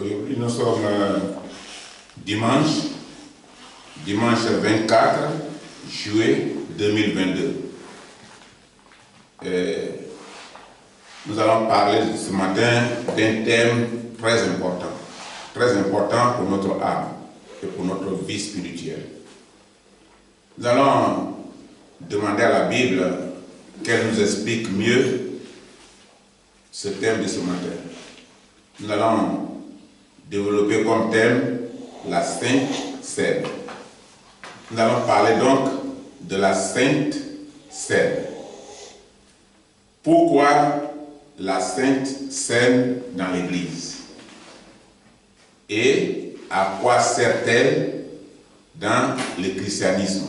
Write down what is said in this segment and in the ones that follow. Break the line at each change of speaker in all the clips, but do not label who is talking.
Aujourd'hui, nous sommes dimanche 24 juillet 2022. Nous allons parler ce matin d'un thème très important pour notre âme et pour notre vie spirituelle. Nous allons demander à la Bible qu'elle nous explique mieux ce thème de ce matin. Nous allons développer comme thème la Sainte Seine. Nous allons parler donc de la Sainte Seine. Pourquoi la Sainte Seine dans l'Église? Et à quoi sert-elle dans le christianisme?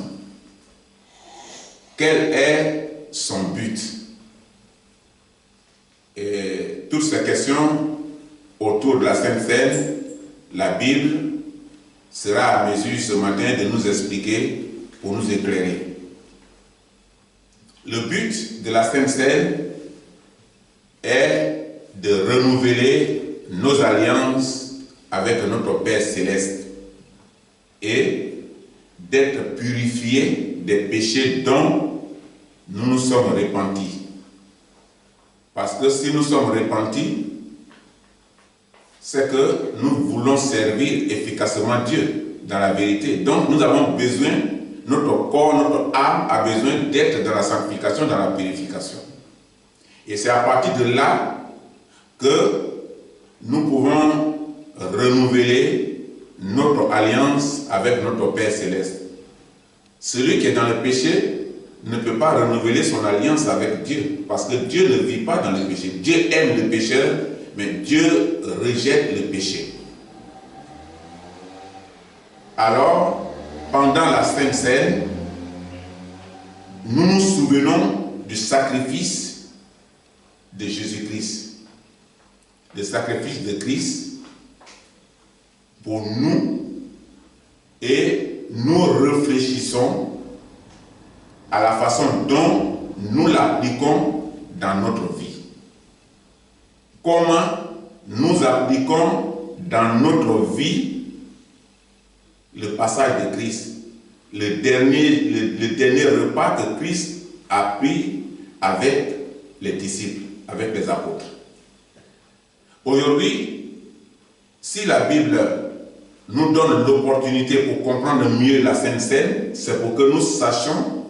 Quel est son but? Et toutes ces questions autour de la Sainte Seine, la Bible sera à mesure ce matin de nous expliquer pour nous éclairer. Le but de la Sainte Seine est de renouveler nos alliances avec notre Père Céleste et d'être purifiés des péchés dont nous nous sommes repentis. Parce que si nous sommes repentis, c'est que nous voulons servir efficacement Dieu dans la vérité. Donc nous avons besoin, notre corps, notre âme a besoin d'être dans la sanctification, dans la purification. Et c'est à partir de là que nous pouvons renouveler notre alliance avec notre Père Céleste. Celui qui est dans le péché ne peut pas renouveler son alliance avec Dieu, parce que Dieu ne vit pas dans le péché. Dieu aime le pécheur, mais Dieu rejette le péché. Alors, pendant la Sainte Seine, nous nous souvenons du sacrifice de Jésus-Christ. Le sacrifice de Christ pour nous, et nous réfléchissons à la façon dont nous l'appliquons dans notre vie. Comment nous appliquons dans notre vie le passage de Christ, le dernier repas que Christ a pris avec les disciples, avec les apôtres. Aujourd'hui, si la Bible nous donne l'opportunité pour comprendre mieux la Sainte Seine, c'est pour que nous sachions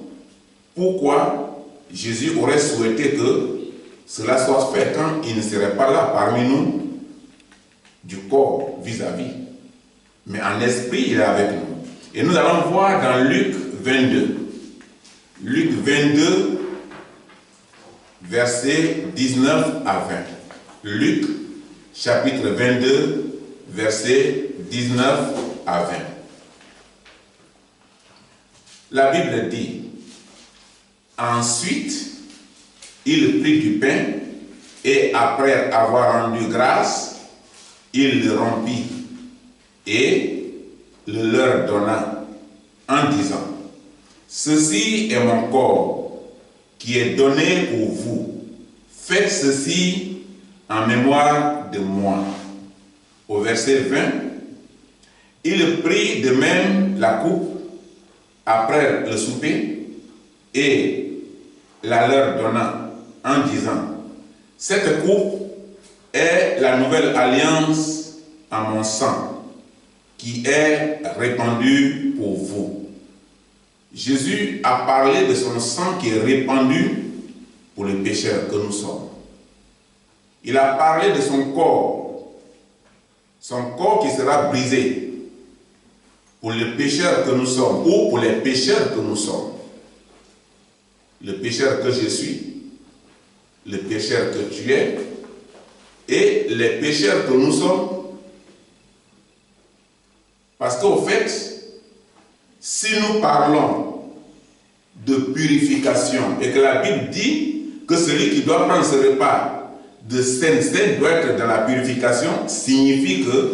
pourquoi Jésus aurait souhaité que cela soit fait quand il ne serait pas là parmi nous, du corps vis-à-vis. Mais en esprit, il est avec nous. Et nous allons voir dans Luc 22. Luc 22, versets 19 à 20. Luc, chapitre 22, versets 19 à 20. La Bible dit: ensuite, il prit du pain et après avoir rendu grâce, il le rompit et le leur donna en disant: ceci est mon corps qui est donné pour vous. Faites ceci en mémoire de moi. Au verset 20, il prit de même la coupe après le souper et la leur donna en disant: cette coupe est la nouvelle alliance en mon sang qui est répandue pour vous. Jésus a parlé de son sang qui est répandu pour les pécheurs que nous sommes. Il a parlé de son corps qui sera brisé pour les pécheurs que nous sommes ou pour les pécheurs que nous sommes. Le pécheur que je suis, le pécheur que tu es, et les pécheurs que nous sommes. Parce qu'au fait, si nous parlons de purification et que la Bible dit que celui qui doit prendre ce repas de Sainte Seine doit être dans la purification, signifie que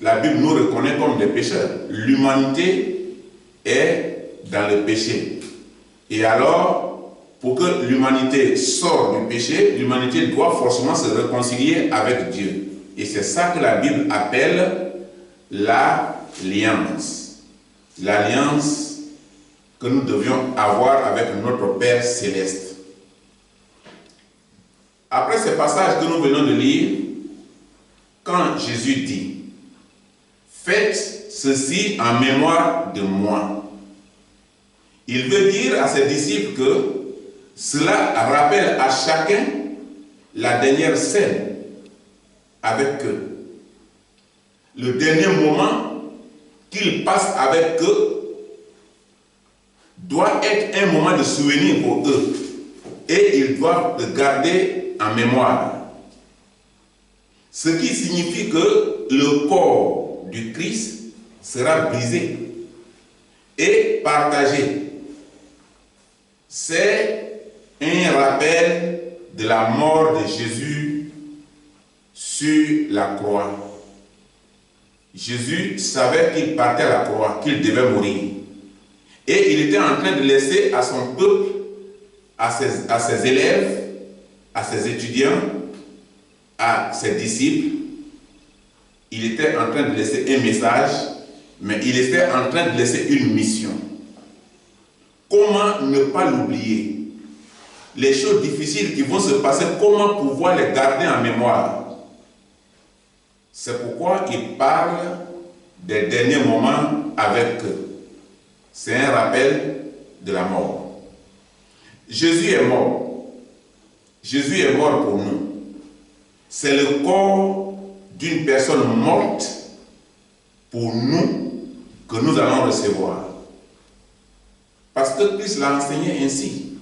la Bible nous reconnaît comme des pécheurs. L'humanité est dans le péché. Et alors, pour que l'humanité sorte du péché, l'humanité doit forcément se réconcilier avec Dieu. Et c'est ça que la Bible appelle l'alliance. L'alliance que nous devions avoir avec notre Père céleste. Après ce passage que nous venons de lire, quand Jésus dit « Faites ceci en mémoire de moi », il veut dire à ses disciples que cela rappelle à chacun la dernière scène avec eux. Le dernier moment qu'ils passent avec eux doit être un moment de souvenir pour eux. Et ils doivent le garder en mémoire. Ce qui signifie que le corps du Christ sera brisé et partagé. C'est un rappel de la mort de Jésus sur la croix. Jésus savait qu'il partait à la croix, qu'il devait mourir. Et il était en train de laisser à son peuple, à ses élèves, à ses étudiants, à ses disciples, il était en train de laisser un message, mais il était en train de laisser une mission. Comment ne pas l'oublier? Les choses difficiles qui vont se passer, comment pouvoir les garder en mémoire? C'est pourquoi il parle des derniers moments avec eux. C'est un rappel de la mort. Jésus est mort. Jésus est mort pour nous. C'est le corps d'une personne morte pour nous que nous allons recevoir. Parce que Christ l'a enseigné ainsi.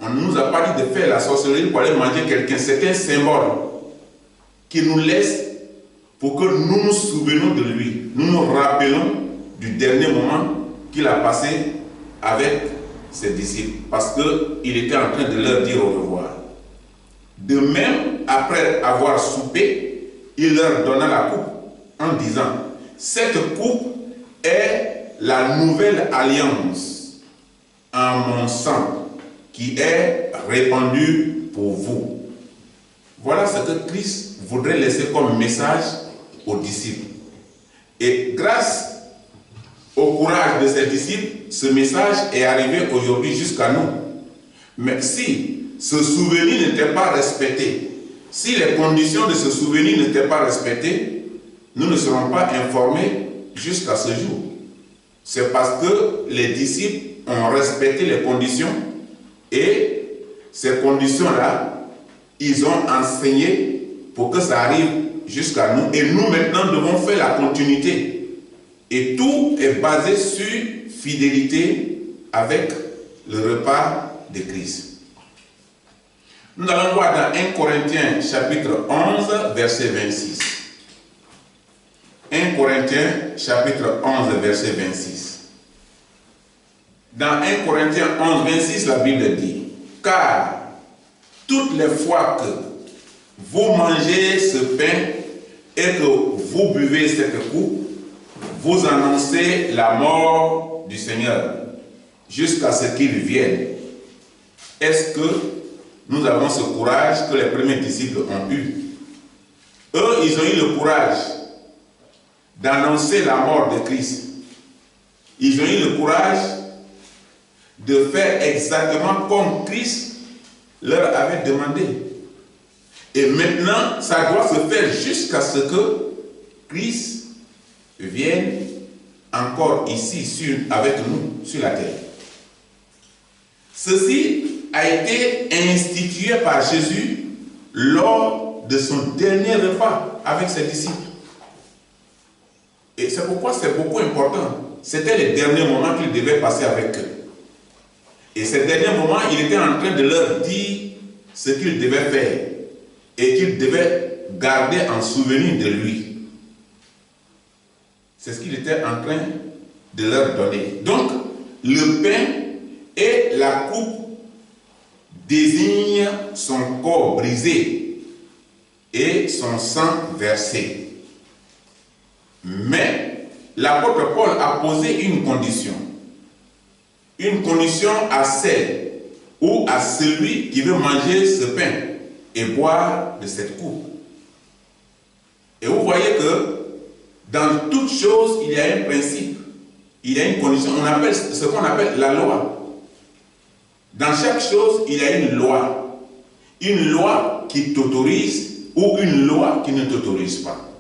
On ne nous a pas dit de faire la sorcellerie pour aller manger quelqu'un. C'est un symbole qui nous laisse pour que nous nous souvenions de lui. Nous nous rappelons du dernier moment qu'il a passé avec ses disciples. Parce qu'il était en train de leur dire au revoir. De même, après avoir soupé, il leur donna la coupe en disant « Cette coupe est la nouvelle alliance en mon sang qui est répandue pour vous. » Voilà ce que Christ voudrait laisser comme message aux disciples. Et grâce au courage de ses disciples, ce message est arrivé aujourd'hui jusqu'à nous. Mais si ce souvenir n'était pas respecté, si les conditions de ce souvenir n'étaient pas respectées, nous ne serons pas informés jusqu'à ce jour. C'est parce que les disciples ont respecté les conditions et ces conditions-là, ils ont enseigné pour que ça arrive jusqu'à nous. Et nous maintenant devons faire la continuité. Et tout est basé sur fidélité avec le repas de Christ. Nous allons voir dans 1 Corinthiens chapitre 11 verset 26. 1 Corinthiens chapitre 11 verset 26. Dans 1 Corinthiens 11 26, la Bible dit « Car toutes les fois que vous mangez ce pain et que vous buvez cette coupe, vous annoncez la mort du Seigneur jusqu'à ce qu'il vienne. » Est-ce que nous avons ce courage que les premiers disciples ont eu? Eux, ils ont eu le courage d'annoncer la mort de Christ. Ils ont eu le courage de faire exactement comme Christ leur avait demandé. Et maintenant, ça doit se faire jusqu'à ce que Christ vienne encore ici avec nous sur la terre. Ceci a été institué par Jésus lors de son dernier repas avec ses disciples. Et c'est pourquoi c'est beaucoup important. C'était les derniers moments qu'il devait passer avec eux. Et ces derniers moments, il était en train de leur dire ce qu'ils devaient faire et qu'ils devaient garder en souvenir de lui. C'est ce qu'il était en train de leur donner. Donc, le pain et la coupe désignent son corps brisé et son sang versé. Mais l'apôtre Paul a posé une condition. Une condition à celle ou à celui qui veut manger ce pain et boire de cette coupe. Et vous voyez que dans toute chose, il y a un principe, il y a une condition, on appelle ce qu'on appelle la loi. Dans chaque chose, il y a une loi qui t'autorise ou une loi qui ne t'autorise pas.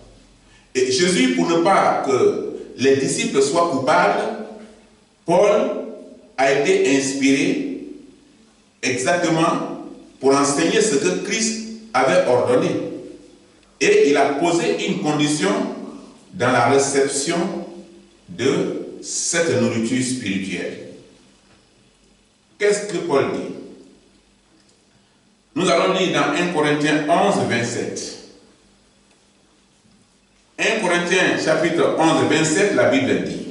Et Jésus, pour ne pas que les disciples soient coupables, Paul a été inspiré exactement pour enseigner ce que Christ avait ordonné. Et il a posé une condition dans la réception de cette nourriture spirituelle. Qu'est-ce que Paul dit? Nous allons lire dans 1 Corinthiens 11, 27. 1 Corinthiens chapitre 11, 27, la Bible dit: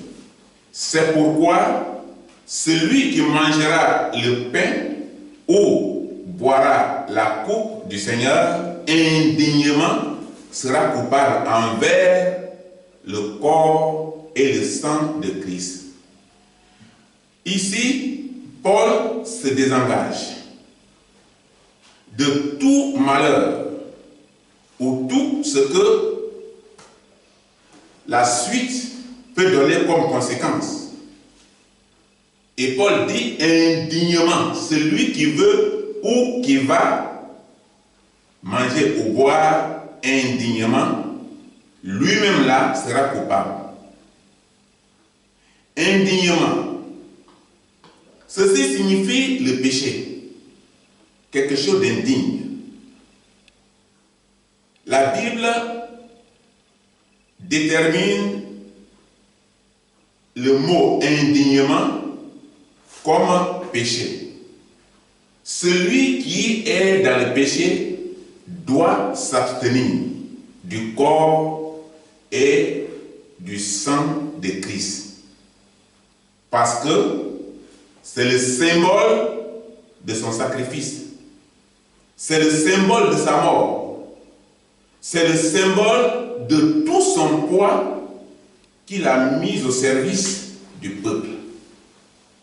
c'est pourquoi celui qui mangera le pain ou boira la coupe du Seigneur indignement sera coupable envers le corps et le sang de Christ. Ici, Paul se désengage de tout malheur ou tout ce que la suite peut donner comme conséquence. Et Paul dit indignement, celui qui veut ou qui va manger ou boire indignement, lui-même là sera coupable. Indignement. Ceci signifie le péché, quelque chose d'indigne. La Bible détermine le mot indignement comme péché. Celui qui est dans le péché doit s'abstenir du corps et du sang de Christ. Parce que c'est le symbole de son sacrifice. C'est le symbole de sa mort. C'est le symbole de tout son poids qu'il a mis au service du peuple.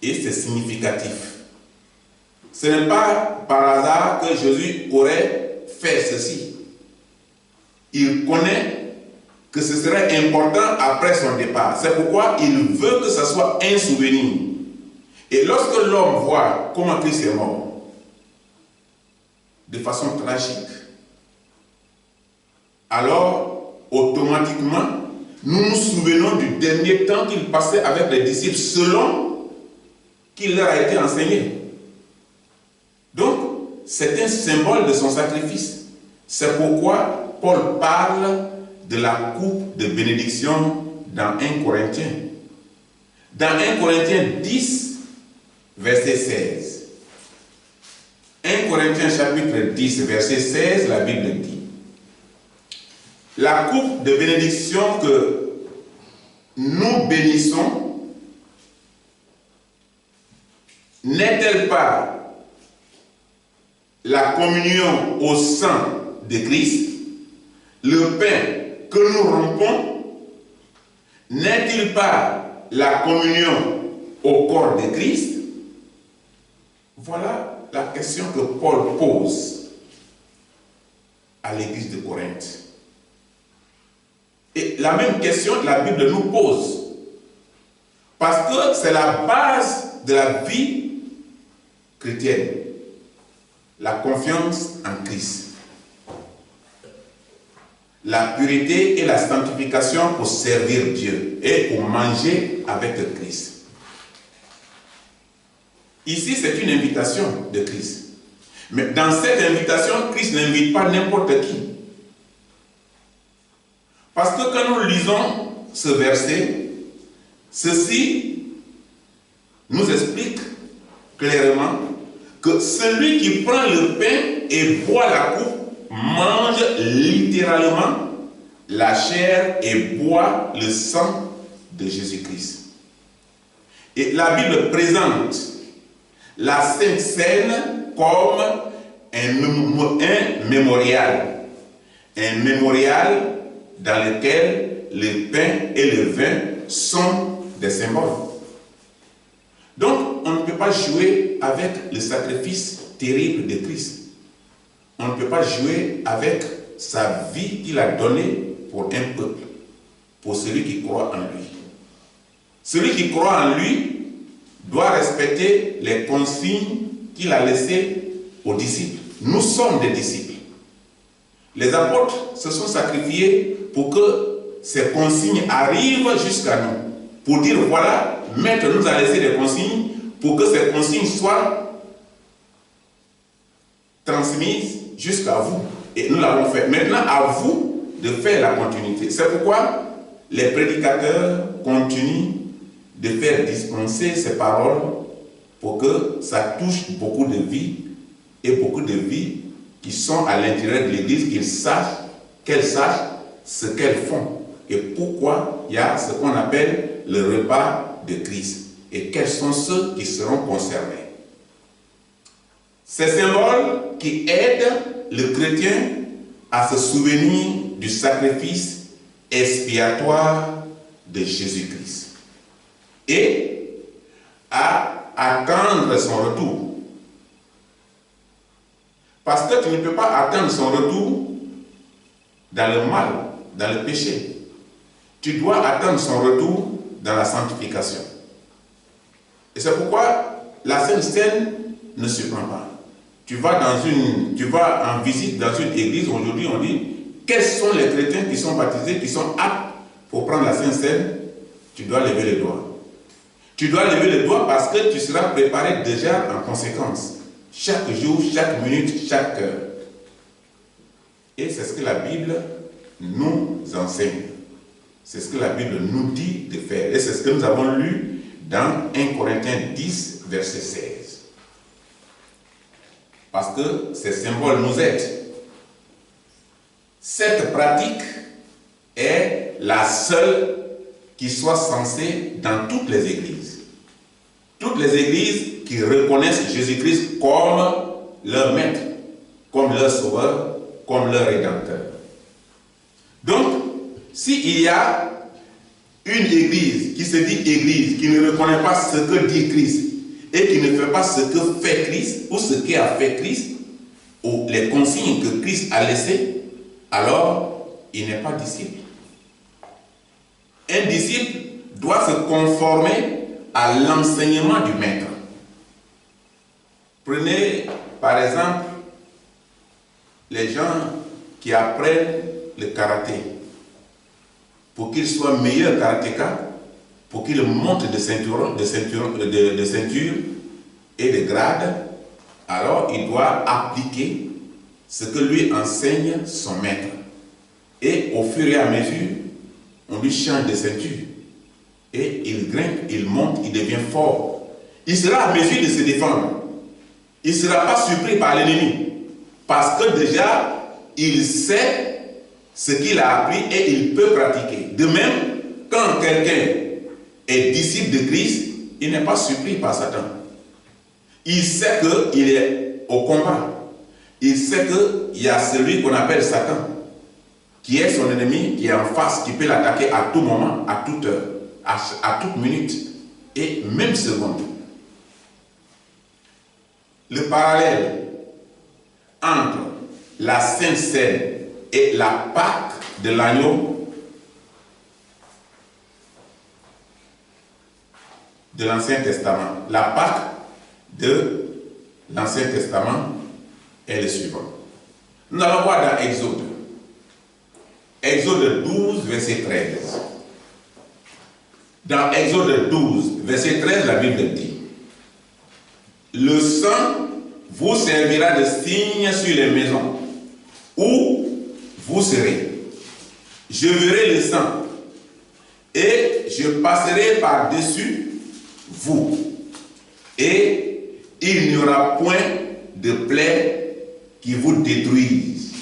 Et c'est significatif. Ce n'est pas par hasard que Jésus aurait fait ceci. Il connaît que ce serait important après son départ. C'est pourquoi il veut que ce soit un souvenir. Et lorsque l'homme voit comment Christ est mort, de façon tragique, alors automatiquement, nous nous souvenons du dernier temps qu'il passait avec les disciples selon qu'il leur a été enseigné. Donc, c'est un symbole de son sacrifice. C'est pourquoi Paul parle de la coupe de bénédiction dans 1 Corinthiens. Dans 1 Corinthiens 10, verset 16. 1 Corinthiens chapitre 10, verset 16, la Bible dit: la coupe de bénédiction que nous bénissons n'est-elle pas la communion au sang de Christ? Le pain que nous rompons n'est-il pas la communion au corps de Christ? Voilà la question que Paul pose à l'église de Corinthe. Et la même question, la Bible nous pose. Parce que c'est la base de la vie chrétienne. La confiance en Christ. La pureté et la sanctification pour servir Dieu et pour manger avec Christ. Ici, c'est une invitation de Christ. Mais dans cette invitation, Christ n'invite pas n'importe qui. Parce que quand nous lisons ce verset, ceci nous explique clairement que celui qui prend le pain et boit la coupe mange littéralement la chair et boit le sang de Jésus-Christ. Et la Bible présente la Sainte Seine comme un mémorial. Un mémorial dans lequel le pain et le vin sont des symboles. Donc, on ne peut pas jouer avec le sacrifice terrible de Christ. On ne peut pas jouer avec sa vie qu'il a donnée pour un peuple, pour celui qui croit en lui. Celui qui croit en lui doit respecter les consignes qu'il a laissées aux disciples. Nous sommes des disciples. Les apôtres se sont sacrifiés pour que ces consignes arrivent jusqu'à nous. Pour dire, voilà, Maître nous a laissé des consignes pour que ces consignes soient transmises jusqu'à vous. Et nous l'avons fait. Maintenant, à vous de faire la continuité. C'est pourquoi les prédicateurs continuent de faire dispenser ces paroles pour que ça touche beaucoup de vies et beaucoup de vies qui sont à l'intérieur de l'Église, qu'elles sachent ce qu'elles font et pourquoi il y a ce qu'on appelle le repas de Christ et quels sont ceux qui seront concernés. Ces symboles qui aident le chrétien à se souvenir du sacrifice expiatoire de Jésus-Christ et à attendre son retour. Parce que tu ne peux pas attendre son retour dans le mal, dans le péché. Tu dois attendre son retour dans la sanctification. Et c'est pourquoi la Sainte Seine ne se prend pas. Tu vas en visite dans une église, aujourd'hui on dit, quels sont les chrétiens qui sont baptisés, qui sont aptes pour prendre la Sainte Seine? Tu dois lever les doigts. Tu dois lever les doigts parce que tu seras préparé déjà en conséquence. Chaque jour, chaque minute, chaque heure. Et c'est ce que la Bible nous enseigne. C'est ce que la Bible nous dit de faire. Et c'est ce que nous avons lu dans 1 Corinthiens 10, verset 16. Parce que ces symboles nous aident. Cette pratique est la seule qui soit censée dans toutes les églises. Toutes les églises qui reconnaissent Jésus-Christ comme leur maître, comme leur sauveur, comme leur rédempteur. Donc, s'il y a une église qui se dit église, qui ne reconnaît pas ce que dit Christ et qui ne fait pas ce que fait Christ ou ce qu'a fait Christ ou les consignes que Christ a laissées, alors il n'est pas disciple. Un disciple doit se conformer à l'enseignement du maître. Prenez par exemple les gens qui apprennent le karaté. Pour qu'ils soient meilleurs karatékas, pour qu'ils montent de ceinture et de grade, alors il doit appliquer ce que lui enseigne son maître. Et au fur et à mesure, on lui change de ceinture. Et il grimpe, il monte, il devient fort. Il sera à mesure de se défendre. Il ne sera pas surpris par l'ennemi. Parce que déjà, il sait ce qu'il a appris et il peut pratiquer. De même, quand quelqu'un est disciple de Christ, il n'est pas surpris par Satan. Il sait qu'il est au combat. Il sait qu'il y a celui qu'on appelle Satan, qui est son ennemi, qui est en face, qui peut l'attaquer à tout moment, à toute heure, à toute minute et même seconde. Le parallèle entre la Sainte Seine et la Pâque de l'agneau de l'Ancien Testament. La Pâque de l'Ancien Testament est le suivant. Nous allons voir dans Exode. Exode 12, verset 13. Dans Exode 12, verset 13, la Bible dit: le sang vous servira de signe sur les maisons où vous serez. Je verrai le sang et je passerai par-dessus vous. Et il n'y aura point de plaie qui vous détruise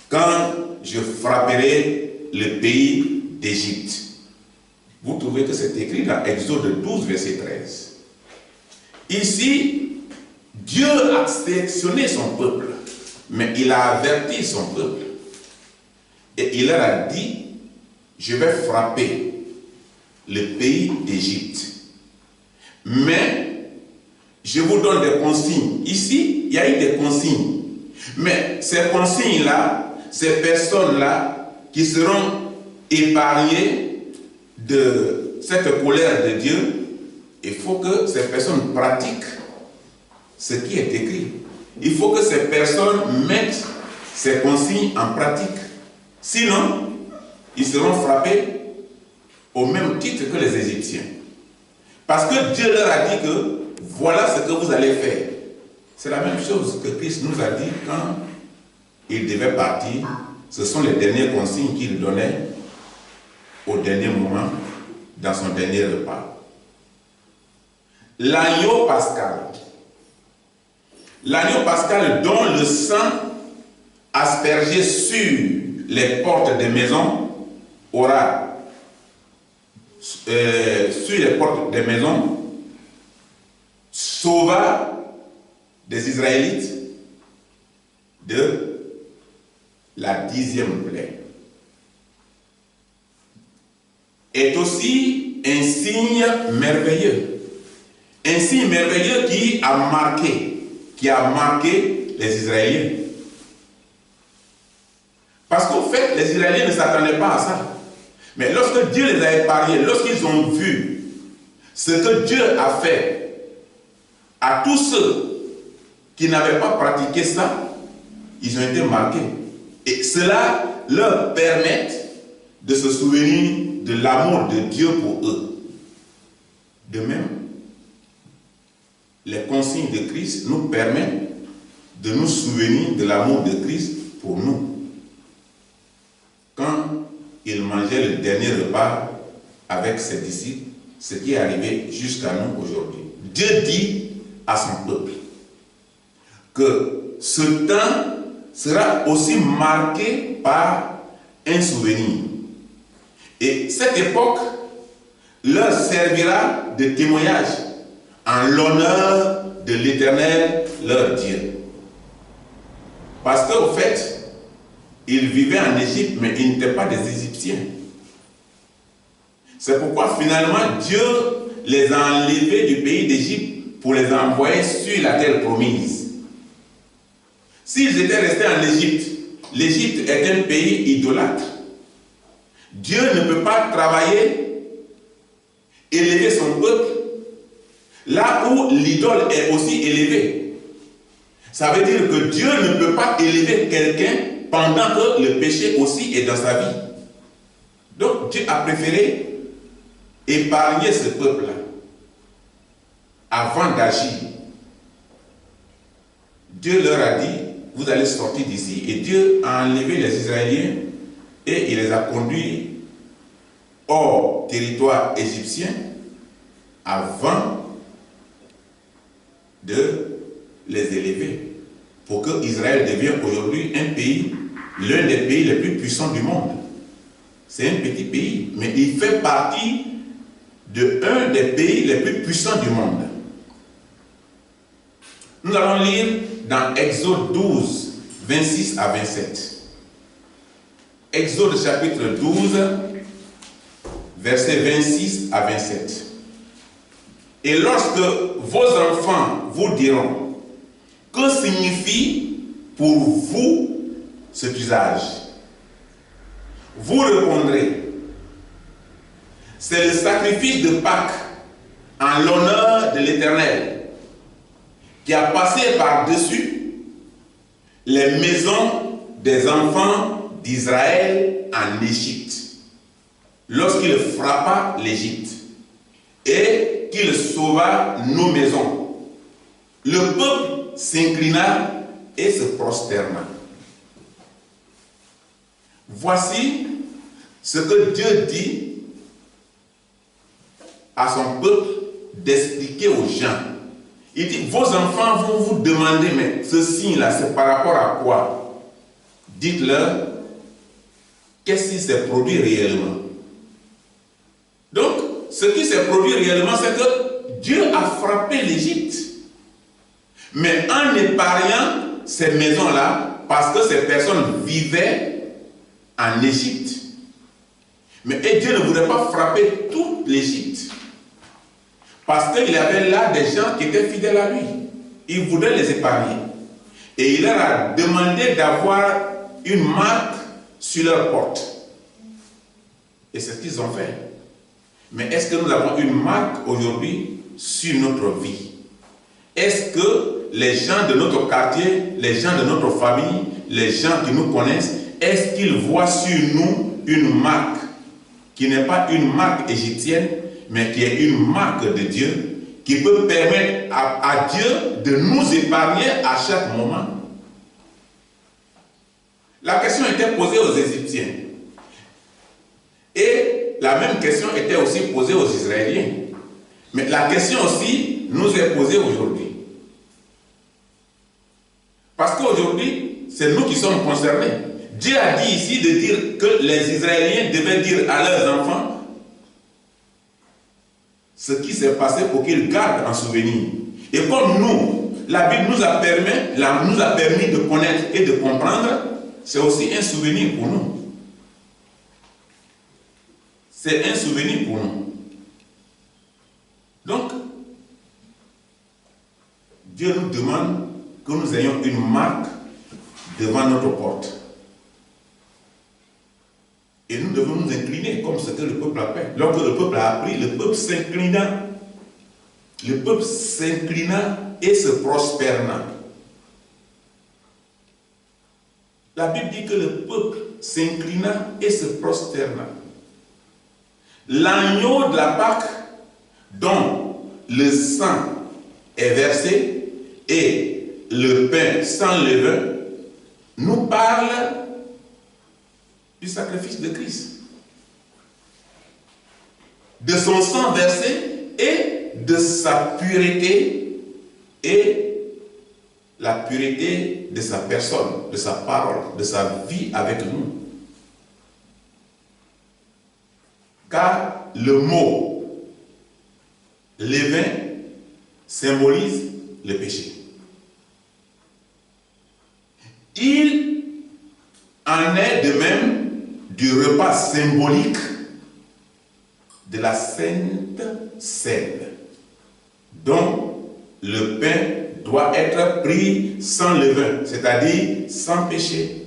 quand je frapperai le pays d'Égypte. Vous trouvez que c'est écrit dans Exode 12, verset 13. Ici, Dieu a sélectionné son peuple, mais il a averti son peuple. Et il leur a dit: je vais frapper le pays d'Égypte. Mais je vous donne des consignes. Ici, il y a eu des consignes. Mais ces consignes-là, ces personnes-là qui seront épargnés de cette colère de Dieu, il faut que ces personnes pratiquent ce qui est écrit. Il faut que ces personnes mettent ces consignes en pratique. Sinon, ils seront frappés au même titre que les Égyptiens. Parce que Dieu leur a dit que voilà ce que vous allez faire. C'est la même chose que Christ nous a dit quand il devait partir. Ce sont les dernières consignes qu'il donnait au dernier moment dans son dernier repas. L'agneau pascal. L'agneau pascal dont le sang aspergé sur les portes des maisons aura sur les portes des maisons sauva des Israélites de la 10e plaie. Est aussi un signe merveilleux. Un signe merveilleux qui a marqué les Israéliens. Parce qu'en fait, les Israéliens ne s'attendaient pas à ça. Mais lorsque Dieu les a épargnés, lorsqu'ils ont vu ce que Dieu a fait à tous ceux qui n'avaient pas pratiqué ça, ils ont été marqués. Et cela leur permet de se souvenir de l'amour de Dieu pour eux. De même, les consignes de Christ nous permettent de nous souvenir de l'amour de Christ pour nous. Quand il mangeait le dernier repas avec ses disciples, ce qui est arrivé jusqu'à nous aujourd'hui. Dieu dit à son peuple que ce temps sera aussi marqué par un souvenir. Et cette époque leur servira de témoignage en l'honneur de l'Éternel, leur Dieu. Parce qu'au fait, ils vivaient en Égypte, mais ils n'étaient pas des Égyptiens. C'est pourquoi finalement Dieu les a enlevés du pays d'Égypte pour les envoyer sur la terre promise. S'ils étaient restés en Égypte, l'Égypte est un pays idolâtre. Dieu ne peut pas travailler, élever son peuple, là où l'idole est aussi élevée. Ça veut dire que Dieu ne peut pas élever quelqu'un pendant que le péché aussi est dans sa vie. Donc Dieu a préféré épargner ce peuple-là avant d'agir. Dieu leur a dit, vous allez sortir d'ici. Et Dieu a enlevé les Israéliens et il les a conduits hors territoire égyptien avant de les élever pour que Israël devienne aujourd'hui un pays, l'un des pays les plus puissants du monde. C'est un petit pays, mais il fait partie de un des pays les plus puissants du monde. Nous allons lire dans Exode 12, 26 à 27. Exode chapitre 12, versets 26 à 27. Et lorsque vos enfants vous diront, que signifie pour vous cet usage? Vous répondrez, c'est le sacrifice de Pâques en l'honneur de l'Éternel qui a passé par-dessus les maisons des enfants d'Israël en Égypte, lorsqu'il frappa l'Égypte et qu'il sauva nos maisons. Le peuple s'inclina et se prosterna. Voici ce que Dieu dit à son peuple d'expliquer aux gens. Il dit, vos enfants vont vous demander, mais ce signe-là, c'est par rapport à quoi? Dites-leur, qu'est-ce qui s'est produit réellement? Donc, ce qui s'est produit réellement, c'est que Dieu a frappé l'Égypte. Mais en épargnant ces maisons-là, parce que ces personnes vivaient en Égypte. Mais Dieu ne voulait pas frapper toute l'Égypte. Parce qu'il y avait là des gens qui étaient fidèles à lui. Il voulait les épargner. Et il leur a demandé d'avoir une marque sur leur porte. Et c'est ce qu'ils ont fait. Mais est-ce que nous avons une marque aujourd'hui sur notre vie? Est-ce que les gens de notre quartier, les gens de notre famille, les gens qui nous connaissent, est-ce qu'ils voient sur nous une marque qui n'est pas une marque égyptienne, mais qui est une marque de Dieu, qui peut permettre à Dieu de nous épargner à chaque moment? La question était posée aux Égyptiens. Et la même question était aussi posée aux Israéliens. Mais la question aussi nous est posée aujourd'hui. Parce qu'aujourd'hui, c'est nous qui sommes concernés. Dieu a dit ici de dire que les Israéliens devaient dire à leurs enfants ce qui s'est passé pour qu'ils gardent en souvenir. Et comme nous, la Bible nous a permis de connaître et de comprendre, c'est aussi un souvenir pour nous. C'est un souvenir pour nous. Donc, Dieu nous demande que nous ayons une marque devant notre porte. Et nous devons nous incliner comme ce que le peuple a fait. Lorsque le peuple a appris, le peuple s'inclina. Le peuple s'inclina et se prosterna. La Bible dit que le peuple s'inclina et se prosterna. L'agneau de la Pâque, dont le sang est versé, et le pain sans levain, nous parle du sacrifice de Christ, de son sang versé et de sa pureté et la pureté de sa personne, de sa parole, de sa vie avec nous. Car le mot levain symbolise le péché. Il en est de même du repas symbolique de la Sainte Seine, dont le pain doit être pris sans levain, c'est-à-dire sans péché.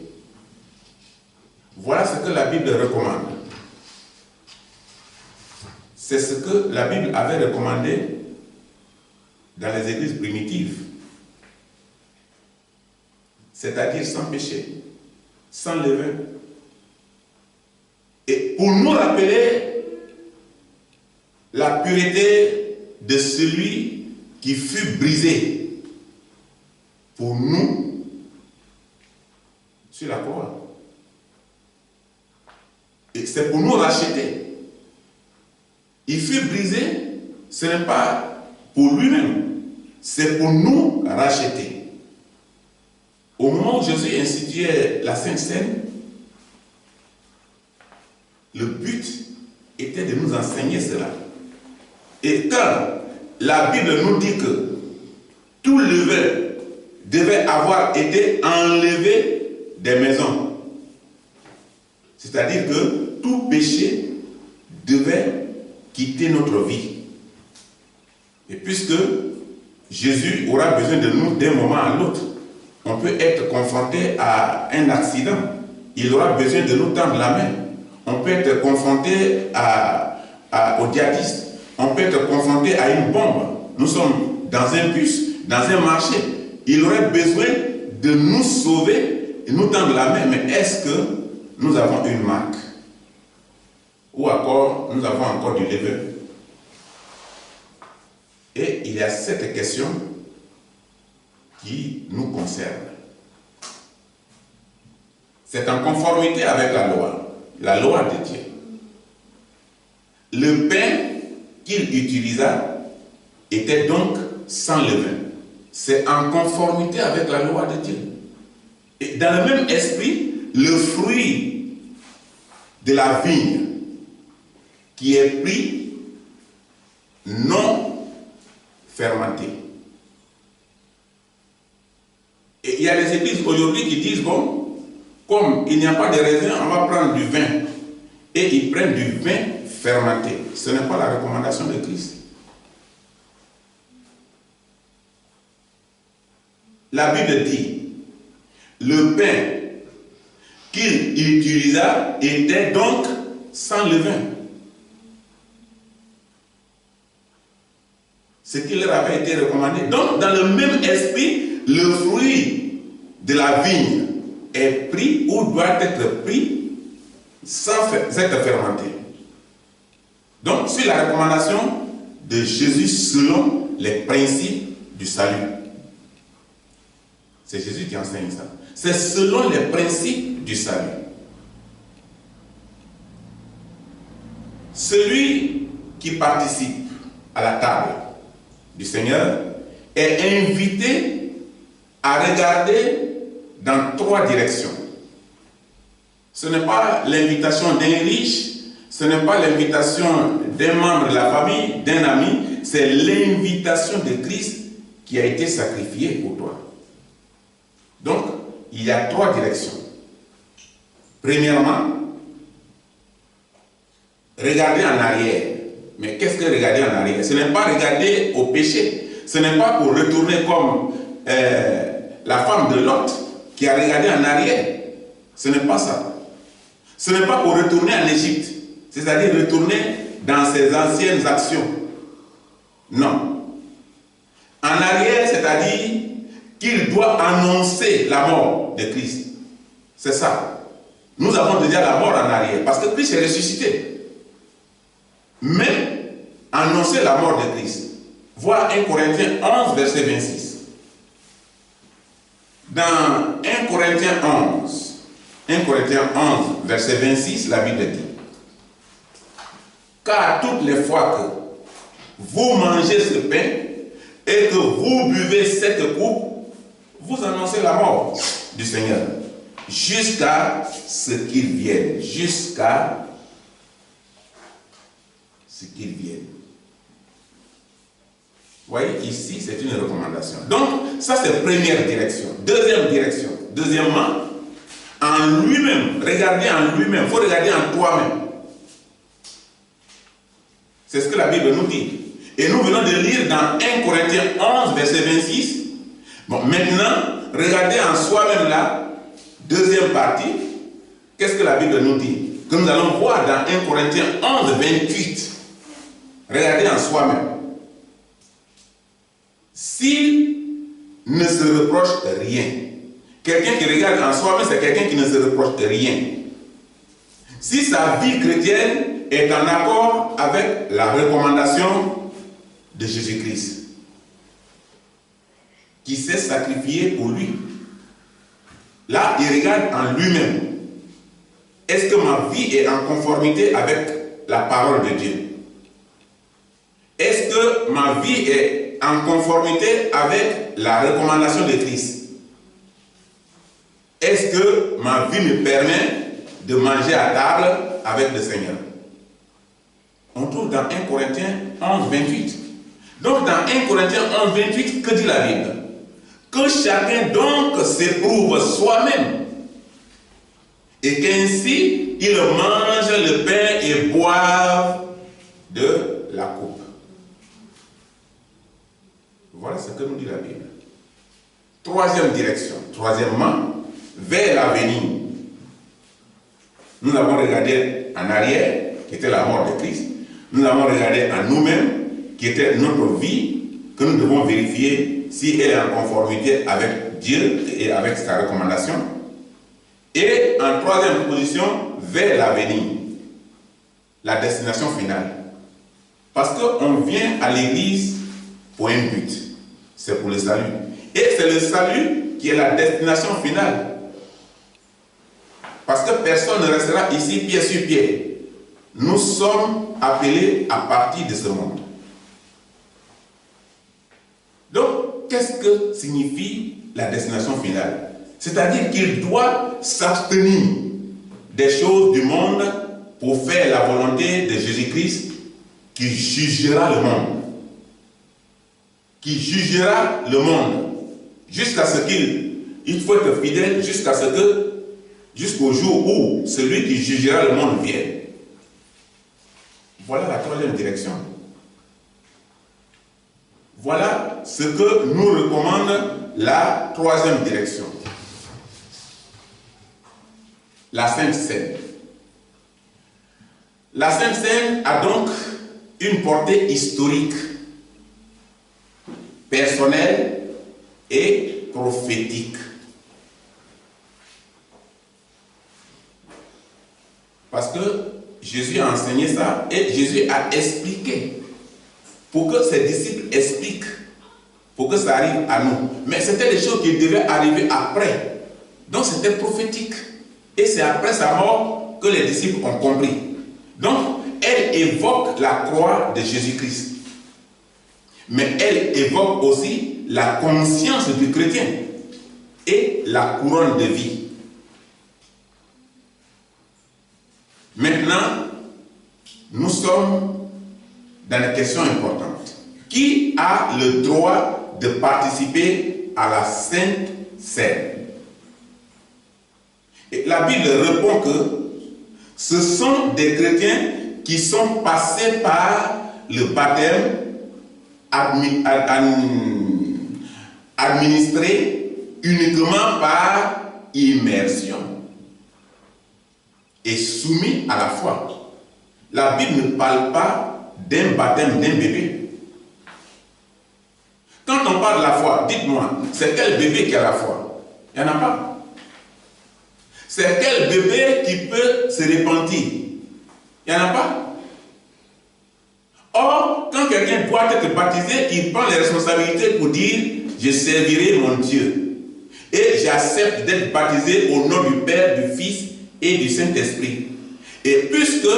Voilà ce que la Bible recommande. C'est ce que la Bible avait recommandé dans les églises primitives, c'est-à-dire sans péché, sans levain. Et pour nous rappeler la pureté de celui qui fut brisé pour nous sur la croix. Et c'est pour nous racheter. Il fut brisé, ce n'est pas pour lui-même, c'est pour nous racheter. Au moment où Jésus instituait la Sainte Seine, le but était de nous enseigner cela. Et quand la Bible nous dit que tout levain devait avoir été enlevé des maisons, c'est-à-dire que tout péché devait quitter notre vie. Et puisque Jésus aura besoin de nous d'un moment à l'autre, on peut être confronté à un accident, il aura besoin de nous tendre la main. On peut être confronté au djihadiste, on peut être confronté à une bombe. Nous sommes dans un bus, dans un marché. Il aurait besoin de nous sauver et nous tendre la main. Mais est-ce que nous avons une marque? Ou encore, nous avons encore du levain? Et il y a cette question qui nous concerne. C'est en conformité avec la loi de Dieu. Le pain qu'il utilisa était donc sans levain. C'est en conformité avec la loi de Dieu. Et dans le même esprit, le fruit de la vigne qui est pris non fermenté. Et il y a des églises aujourd'hui qui disent, bon, comme il n'y a pas de raisin, on va prendre du vin. Et ils prennent du vin fermenté. Ce n'est pas la recommandation de Christ. La Bible dit, le pain qu'il utilisa était donc sans levain. Ce qui leur avait été recommandé. Donc, dans le même esprit, le fruit de la vigne est pris ou doit être pris sans être fermenté. Donc, c'est la recommandation de Jésus selon les principes du salut. C'est Jésus qui enseigne ça. C'est selon les principes du salut. Celui qui participe à la table du Seigneur est invité à regarder dans 3 directions. Ce n'est pas l'invitation d'un riche, ce n'est pas l'invitation d'un membre de la famille, d'un ami, c'est l'invitation de Christ qui a été sacrifié pour toi. Donc, il y a 3 directions. Premièrement, regarder en arrière. Mais qu'est-ce que regarder en arrière? Ce n'est pas regarder au péché. Ce n'est pas pour retourner comme la femme de Lot qui a regardé en arrière. Ce n'est pas ça. Ce n'est pas pour retourner en Égypte. C'est-à-dire retourner dans ses anciennes actions. Non. En arrière, c'est-à-dire qu'il doit annoncer la mort de Christ. C'est ça. Nous avons déjà la mort en arrière parce que Christ est ressuscité. Mais annoncer la mort de Christ. Voir 1 Corinthiens 11, verset 26. Dans 1 Corinthiens 11, verset 26, la Bible dit: car toutes les fois que vous mangez ce pain et que vous buvez cette coupe, vous annoncez la mort du Seigneur jusqu'à ce qu'il vienne. Jusqu'à ce qu'il vienne. Vous voyez, ici, c'est une recommandation. Donc, ça, c'est première direction. Deuxième direction. Deuxièmement, en lui-même. Regardez en lui-même. Il faut regarder en toi-même. C'est ce que la Bible nous dit. Et nous venons de lire dans 1 Corinthiens 11, verset 26. Bon, maintenant, regardez en soi-même là, deuxième partie. Qu'est-ce que la Bible nous dit? Que nous allons voir dans 1 Corinthiens 11, 28. Regardez en soi-même. S'il ne se reproche rien. Quelqu'un qui regarde en soi-même, c'est quelqu'un qui ne se reproche rien. Si sa vie chrétienne est en accord avec la recommandation de Jésus-Christ, qui s'est sacrifié pour lui, là, il regarde en lui-même. Est-ce que ma vie est en conformité avec la parole de Dieu? Est-ce que ma vie est en conformité avec la recommandation de Christ? Est-ce que ma vie me permet de manger à table avec le Seigneur? On trouve dans 1 Corinthiens 11, 28. Donc dans 1 Corinthiens 11, 28, que dit la Bible? Que chacun donc s'éprouve soi-même et qu'ainsi il mange le pain et boive de la coupe. Voilà ce que nous dit la Bible. Troisième direction. Troisièmement, vers l'avenir. Nous avons regardé en arrière, qui était la mort de Christ. Nous avons regardé en nous-mêmes, qui était notre vie, que nous devons vérifier si elle est en conformité avec Dieu et avec sa recommandation. Et en troisième position, vers l'avenir, la destination finale. Parce qu'on vient à l'église pour un but, c'est pour le salut. Et c'est le salut qui est la destination finale. Parce que personne ne restera ici pied sur pied. Nous sommes appelés à partir de ce monde. Donc, qu'est-ce que signifie la destination finale? C'est-à-dire qu'il doit s'abstenir des choses du monde pour faire la volonté de Jésus-Christ qui jugera le monde. Qui jugera le monde. Jusqu'à ce qu'il faut être fidèle jusqu'au jour où celui qui jugera le monde vienne. Voilà la troisième direction. Voilà ce que nous recommande la troisième direction. La Sainte Seine. La Sainte Seine a donc une portée historique, personnelle et prophétique. Parce que Jésus a enseigné ça et Jésus a expliqué pour que ses disciples expliquent, pour que ça arrive à nous. Mais c'était des choses qui devaient arriver après. Donc c'était prophétique. Et c'est après sa mort que les disciples ont compris. Donc elle évoque la croix de Jésus-Christ. Mais elle évoque aussi la conscience du chrétien et la couronne de vie. Maintenant, nous sommes dans des questions importantes. Qui a le droit de participer à la Sainte Seine? Et la Bible répond que ce sont des chrétiens qui sont passés par le baptême administré uniquement par immersion et soumis à la foi. La Bible ne parle pas d'un baptême d'un bébé. Quand on parle de la foi, dites-moi, c'est quel bébé qui a la foi? Il n'y en a pas. C'est quel bébé qui peut se repentir? Il n'y en a pas. Or, quand quelqu'un doit être baptisé, il prend les responsabilités pour dire « Je servirai mon Dieu et j'accepte d'être baptisé au nom du Père, du Fils et du Saint-Esprit. » Et puisque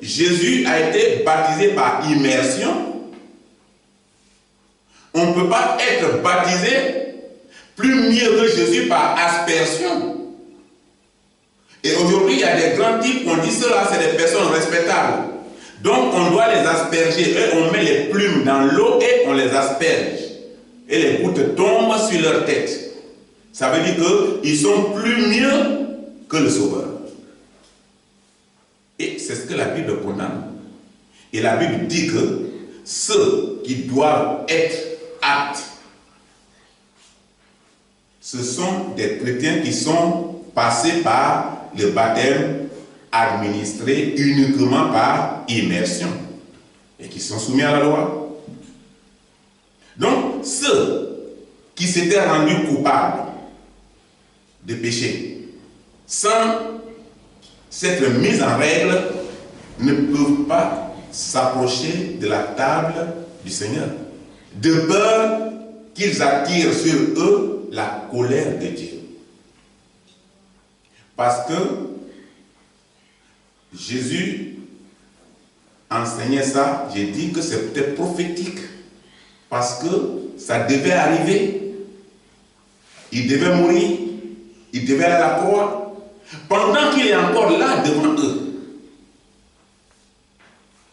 Jésus a été baptisé par immersion, on ne peut pas être baptisé plus mieux que Jésus par aspersion. Et aujourd'hui, il y a des grands types, on dit cela, c'est des personnes respectables. Donc, on doit les asperger. Eux, on met les plumes dans l'eau et on les asperge. Et les gouttes tombent sur leur tête. Ça veut dire qu'ils sont plus mieux que le Sauveur. Et c'est ce que la Bible condamne. Et la Bible dit que ceux qui doivent être aptes, ce sont des chrétiens qui sont passés par le baptême administré uniquement par immersion et qui sont soumis à la loi. Donc, ceux qui s'étaient rendus coupables de péché sans s'être mis en règle ne peuvent pas s'approcher de la table du Seigneur, de peur qu'ils attirent sur eux la colère de Dieu. Parce que Jésus enseignait ça, j'ai dit que c'était prophétique, parce que ça devait arriver. Il devait mourir, il devait aller à la croix, pendant qu'il est encore là devant eux.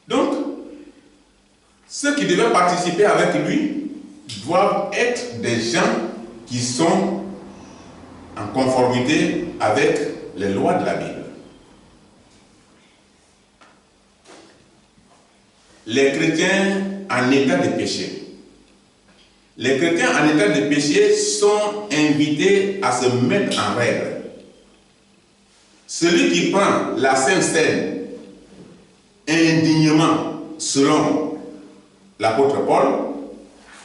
Donc, ceux qui devaient participer avec lui doivent être des gens qui sont en conformité avec les lois de la Bible. Les chrétiens en état de péché. Les chrétiens en état de péché sont invités à se mettre en règle. Celui qui prend la Sainte Seine indignement, selon l'apôtre Paul,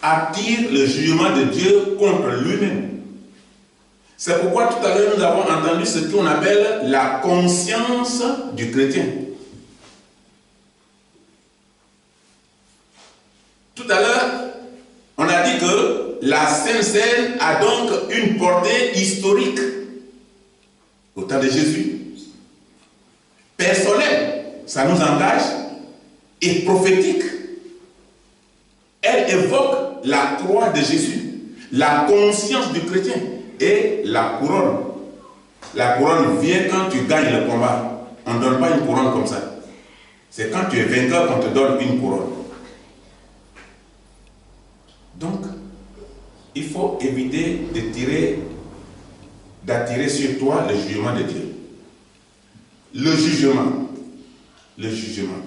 attire le jugement de Dieu contre lui-même. C'est pourquoi tout à l'heure nous avons entendu ce qu'on appelle la conscience du chrétien. Tout à l'heure, on a dit que la Sainte Seine a donc une portée historique au temps de Jésus, personnelle, ça nous engage, et prophétique. Elle évoque la croix de Jésus, la conscience du chrétien et la couronne. La couronne vient quand tu gagnes le combat. On ne donne pas une couronne comme ça. C'est quand tu es vainqueur qu'on te donne une couronne. Donc, il faut éviter d'attirer sur toi le jugement de Dieu. Le jugement. Le jugement.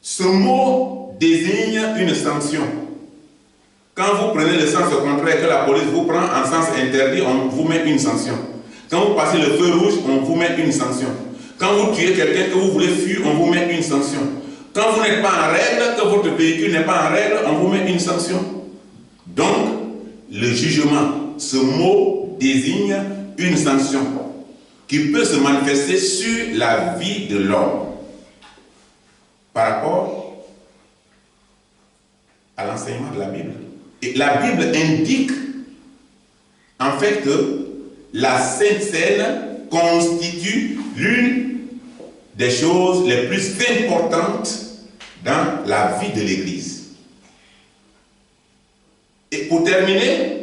Ce mot désigne une sanction. Quand vous prenez le sens contraire, que la police vous prend en sens interdit, on vous met une sanction. Quand vous passez le feu rouge, on vous met une sanction. Quand vous tuez quelqu'un, que vous voulez fuir, on vous met une sanction. Quand vous n'êtes pas en règle, que votre véhicule n'est pas en règle, on vous met une sanction. Donc, le jugement, ce mot désigne une sanction qui peut se manifester sur la vie de l'homme par rapport à l'enseignement de la Bible. Et la Bible indique en fait que la Sainte Seine constitue l'une des choses les plus importantes dans la vie de l'Église. Et pour terminer,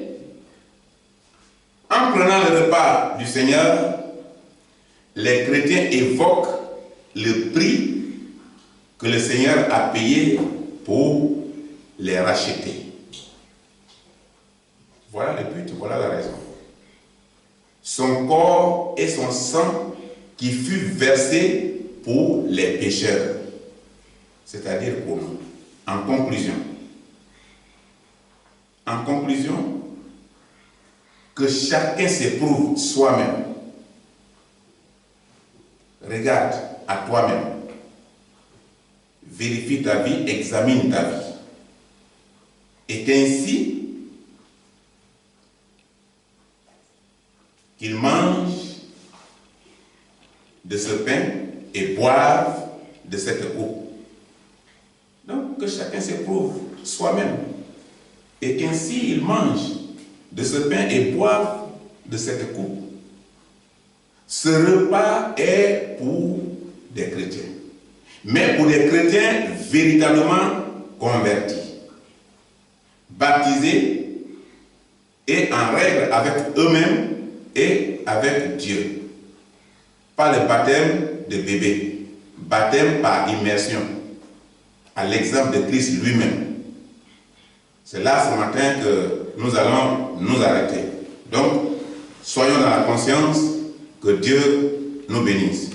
en prenant le repas du Seigneur, les chrétiens évoquent le prix que le Seigneur a payé pour les racheter. Voilà le but, voilà la raison. Son corps et son sang qui fut versé pour les pécheurs, c'est-à-dire pour nous. En conclusion, que chacun s'éprouve soi-même. Regarde à toi-même. Vérifie ta vie, examine ta vie. Et ainsi qu'ils mangent de ce pain et boivent de cette coupe. Donc que chacun s'éprouve soi-même. Et qu'ainsi ils mangent de ce pain et boivent de cette coupe. Ce repas est pour des chrétiens. Mais pour des chrétiens véritablement convertis, baptisés et en règle avec eux-mêmes et avec Dieu. Pas le baptême de bébé, baptême par immersion, à l'exemple de Christ lui-même. C'est là ce matin que nous allons nous arrêter. Donc, soyons dans la conscience que Dieu nous bénisse.